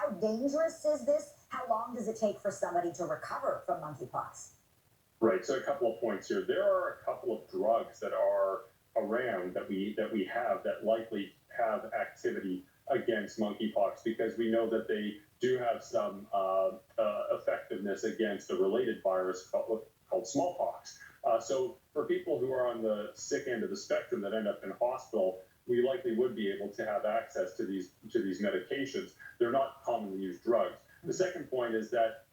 How dangerous is this? How long does it take for somebody to recover from monkeypox? Right. So a couple of points here. There are a couple of drugs that are around that we have that likely have activity against monkeypox because we know that they do have some effectiveness against a related virus called smallpox. So for people who are on the sick end of the spectrum that end up in hospital, we likely would be able to have access to these medications. They're not commonly used drugs. The second point is that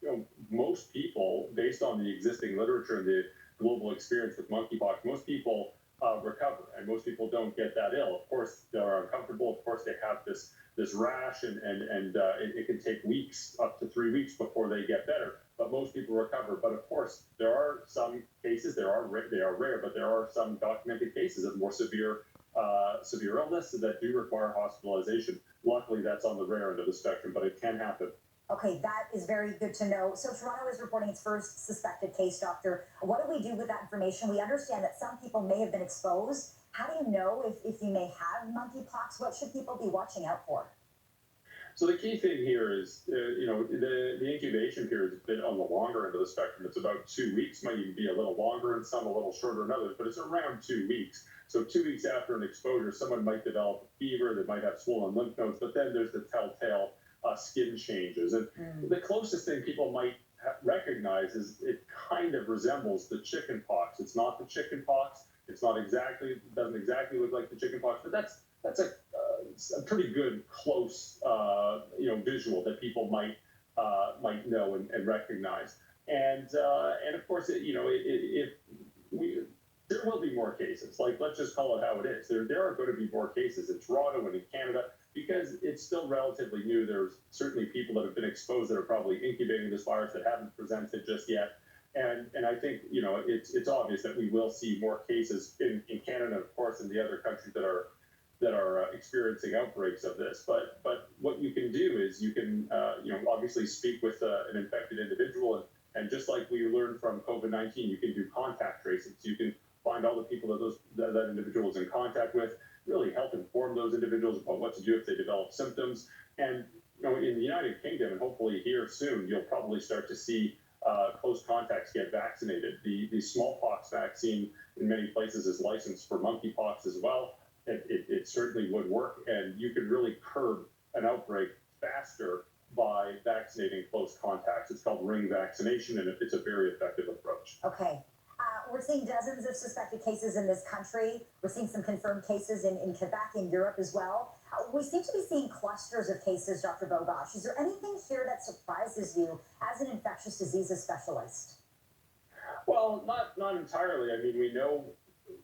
most people, based on the existing literature and the global experience with monkeypox, most people recover, and most people don't get that ill. Of course, they're uncomfortable. Of course, they have this rash, and it can take weeks, up to 3 weeks, before they get better. But most people recover. But of course, there are some cases. They are rare, but there are some documented cases of more severe illness that do require hospitalization. Luckily, that's on the rare end of the spectrum, but it can happen. Okay, that is very good to know. So Toronto is reporting its first suspected case, doctor. What do we do with that information? We understand that some people may have been exposed. How do you know if you may have monkeypox? What should people be watching out for? So the key thing here is, the incubation period is a bit on the longer end of the spectrum. It's about 2 weeks, might even be a little longer and some a little shorter in others, but it's around 2 weeks. So 2 weeks after an exposure, someone might develop a fever, they might have swollen lymph nodes, but then there's the telltale skin changes. And the closest thing people might recognize is it kind of resembles the chicken pox. It's not the chicken pox. It's not exactly, it doesn't exactly look like the chicken pox, but that's a pretty good close visual that people might know and recognize. And of course, there will be more cases. Like, let's just call it how it is. There are going to be more cases in Toronto and in Canada because it's still relatively new. There's certainly people that have been exposed that are probably incubating this virus that haven't presented just yet. And I think it's obvious that we will see more cases in Canada, of course, and the other countries that are experiencing outbreaks of this. But what you can do is you can obviously speak with an infected individual, and just like we learned from COVID-19, you can do contact tracing. So you can find all the people that individual is in contact with, really help inform those individuals about what to do if they develop symptoms. And in the United Kingdom, and hopefully here soon, you'll probably start to see close contacts get vaccinated. The smallpox vaccine in many places is licensed for monkeypox as well. It certainly would work, and you could really curb an outbreak faster by vaccinating close contacts. It's called ring vaccination, and it's a very effective approach. Okay. We're seeing dozens of suspected cases in this country. We're seeing some confirmed cases in Quebec, in Europe as well. We seem to be seeing clusters of cases, Dr. Bogosh. Is there anything here that surprises you as an infectious diseases specialist? Well, not entirely. I mean, we know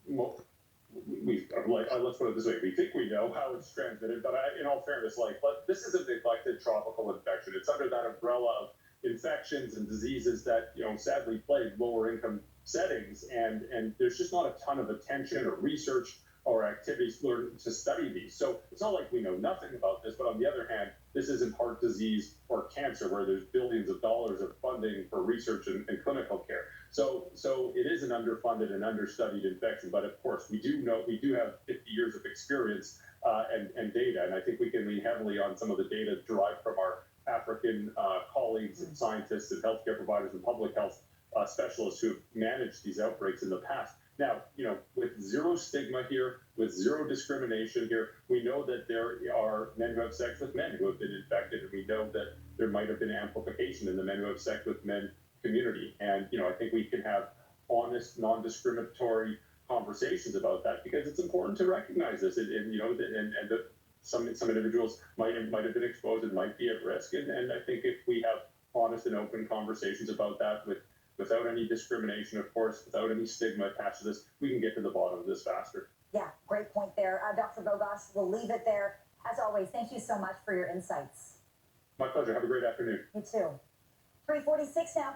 let's put it this way: we think we know how it's transmitted, but in all fairness, this is a neglected tropical infection. It's under that umbrella of infections and diseases that sadly plague lower income settings, and there's just not a ton of attention or research or activities to study these. So it's not like we know nothing about this, but on the other hand, this isn't heart disease or cancer where there's billions of dollars of funding for research and clinical care. So it is an underfunded and understudied infection, but of course we do have 50 years of experience and data, and I think we can lean heavily on some of the data derived from our African colleagues and scientists and healthcare providers and public health specialists who have managed these outbreaks in the past. Now, with zero stigma here, with zero discrimination here, we know that there are men who have sex with men who have been infected, and we know that there might have been amplification in the men who have sex with men community. And, I think we can have honest, non-discriminatory conversations about that because it's important to recognize this, and that some individuals might have been exposed and might be at risk. And I think if we have honest and open conversations about that without any discrimination, of course, without any stigma attached to this, we can get to the bottom of this faster. Yeah, great point there. Dr. Bogosh, we'll leave it there. As always, thank you so much for your insights. My pleasure. Have a great afternoon. You too. 3:46 now.